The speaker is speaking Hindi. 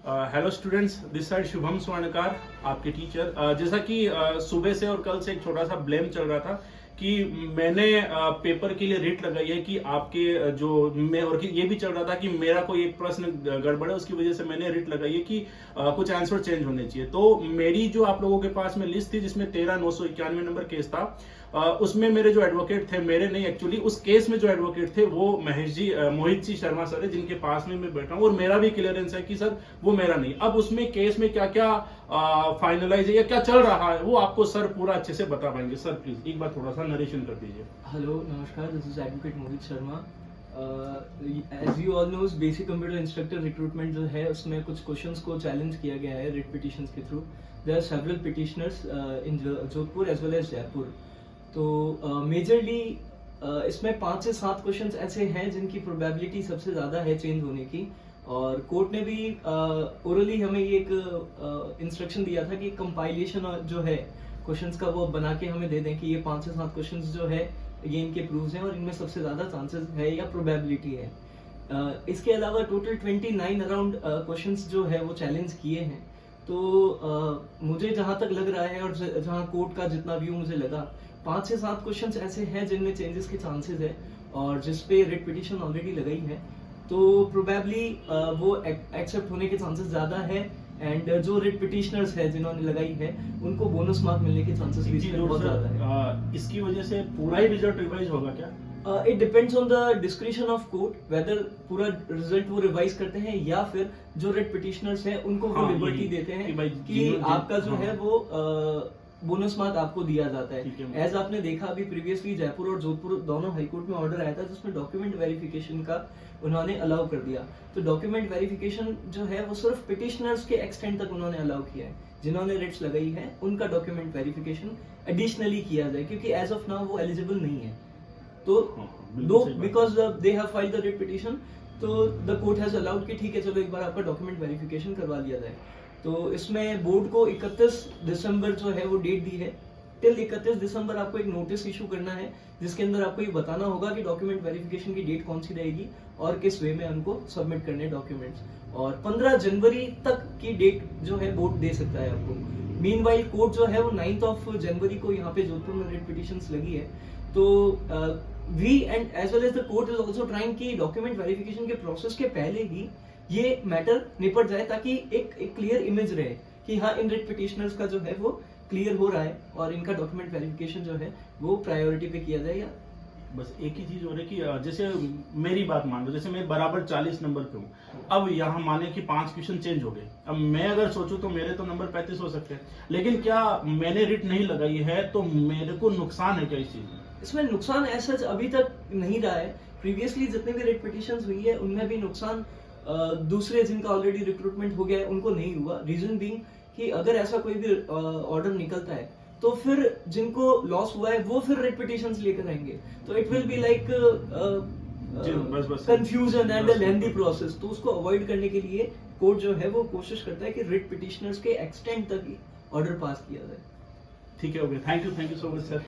Hello students, this side Shubham Swarnkar, आपके टीचर। जैसा कि सुबह से और कल से एक छोटा सा ब्लेम चल रहा था कि मैंने पेपर के लिए रेट लगाई है कि आपके जो मैं, और कि ये भी चल रहा था कि मेरा कोई एक प्रश्न गड़बड़ है, उसकी वजह से मैंने रेट लगाई है कि कुछ आंसर चेंज होने चाहिए। तो मेरी जो आप लोगों के पास में लिस्ट थी जिसमें 13,991 नंबर केस था, उसमें मेरे जो एडवोकेट थे, मेरे नहीं एक्चुअली, उस केस में जो एडवोकेट थे वो महेश जी, मोहित जी शर्मा सर है, जिनके पास में मैं बैठा हूँ, और मेरा भी क्लियरेंस है कि सर वो मेरा नहीं। अब उसमें केस में क्या क्या फाइनलाइज है या क्या चल रहा है वो आपको सर पूरा अच्छे से बता पाएंगे। सर प्लीज एक बार थोड़ा सा नरेशन कर दीजिए। हेलो, नमस्कार, this is advocate Mohit Sharma. As you all knows, basic computer instructor recruitment जो है उसमें कुछ क्वेश्चंस को चैलेंज किया गया है रिट पिटिशंस के through. There are several petitioners in Jodhpur as well as Jaipur. तो मेजरली इसमें 5 से 7 क्वेश्चंस ऐसे हैं जिनकी प्रोबेबिलिटी सबसे ज़्यादा है चेंज होने की, और कोर्ट ने भी ओरली हमें ये एक इंस्ट्रक्शन दिया था कि कंपाइलेशन जो है क्वेश्चंस का वो बना के हमें दे दें कि ये 5 से 7 क्वेश्चंस जो है ये इनके प्रूव्स हैं और इनमें सबसे ज़्यादा चांसेस है या प्रोबेबिलिटी है। इसके अलावा टोटल 29 अराउंड क्वेश्चंस जो है वो चैलेंज किए हैं। तो मुझे जहाँ तक लग रहा है और जहाँ कोर्ट का जितना व्यू मुझे लगा, 5 से 7 क्वेश्चंस ऐसे हैं जिनमें चेंजेस के चांसेस है और जिस पे रिट पिटिशन ऑलरेडी लगाई है, तो प्रोबेबली वो एक्सेप्ट होने के चांसेस ज़्यादा है। एंड जो रिट पिटिशनर्स है जिन्होंने लगाई है उनको बोनस मार्क मिलने के चांसेस भी इसमें बहुत ज़्यादा है। इसकी वजह से पूरा ही रिजल्ट रिवाइज होगा क्या? It depends on the description of court whether पूरा रिजल्ट वो रिवाइज करते हैं या फिर जो रिट पिटिशनर्स हैं उनको वो लिबर्टी देते हैं कि आपका जो है वो बोनस मार्क आपको दिया जाता है। एज आपने देखा अभी प्रीवियसली जयपुर और जोधपुर दोनों हाईकोर्ट में ऑर्डर आया था जिसमें डॉक्यूमेंट वेरिफिकेशन का उन्होंने अलाउ कर दिया। तो डॉक्यूमेंट वेरिफिकेशन जो है वो सिर्फ पिटिशनर्स के एक्सटेंट तक उन्होंने अलाउ किया है। जिन्होंने रिट्स लगाई है उनका डॉक्यूमेंट वेरिफिकेशन एडिशनली किया जाए, क्योंकि एज ऑफ नाउ वो एलिजिबल नहीं है। तो दो because they have filed the writ petition, तो द कोर्ट हैज अलाउड कि ठीक है चलो एक बार आपका डॉक्यूमेंट वेरिफिकेशन करवा लिया जाए। तो इसमें बोर्ड को 31 दिसंबर जो है वो डेट दी है। टिल 31 दिसंबर आपको एक नोटिस इशू करना है जिसके अंदर आपको ये बताना होगा कि डॉक्यूमेंट वेरिफिकेशन की डेट कौन सी रहेगी और किस वे में उनको सबमिट करने डॉक्यूमेंट्स। और 15 जनवरी तक की डेट जो है बोर्ड दे सकता है आपको। मीनवाइल कोर्ट जो है वो 9 जनवरी को यहाँ पे जोधपुर में रिट पिटिशंस लगी है। तो we and as well as the court is also trying कि डॉक्यूमेंट वेरिफिकेशन के प्रोसेस के पहले ही ये मैटर निपट जाए, ताकि एक क्लियर इमेज रहे कि हाँ इन रिट पिटिशनर्स का जो है वो क्लियर हो रहा है और इनका डॉक्यूमेंट वेरिफिकेशन जो है वो प्रायोरिटी पे किया जाए। या बस एक ही चीज हो रही है कि जैसे मेरी बात मान लो, जैसे मैं बराबर 40 नंबर पे हूँ, अब यहाँ माने कि 5 क्वेश्चन चेंज हो गए, अब मैं अगर सोचूं तो मेरे तो नंबर 35 हो सकते हैं, लेकिन क्या मैंने रिट नहीं लगाई है तो मेरे को नुकसान है क्या इस चीज में? इसमें नुकसान ऐसा अभी तक नहीं रहा है। प्रीवियसली जितने भी रिट पिटिशंस हुई है उनमें भी नुकसान दूसरे जिनका ऑलरेडी रिक्रूटमेंट हो गया है उनको नहीं हुआ। रीजन बीइंग कि अगर ऐसा कोई भी ऑर्डर निकलता है तो फिर जिनको लॉस हुआ है वो फिर रिट पिटिशंस लेकर आएंगे, तो it will be like confusion and a lengthy process. तो उसको अवॉइड करने के लिए कोर्ट जो है वो कोशिश करता है कि रिट पिटिशनर्स के एक्सटेंट तक ही ऑर्डर पास किया जाए। ठीक है, okay, thank you so much sir.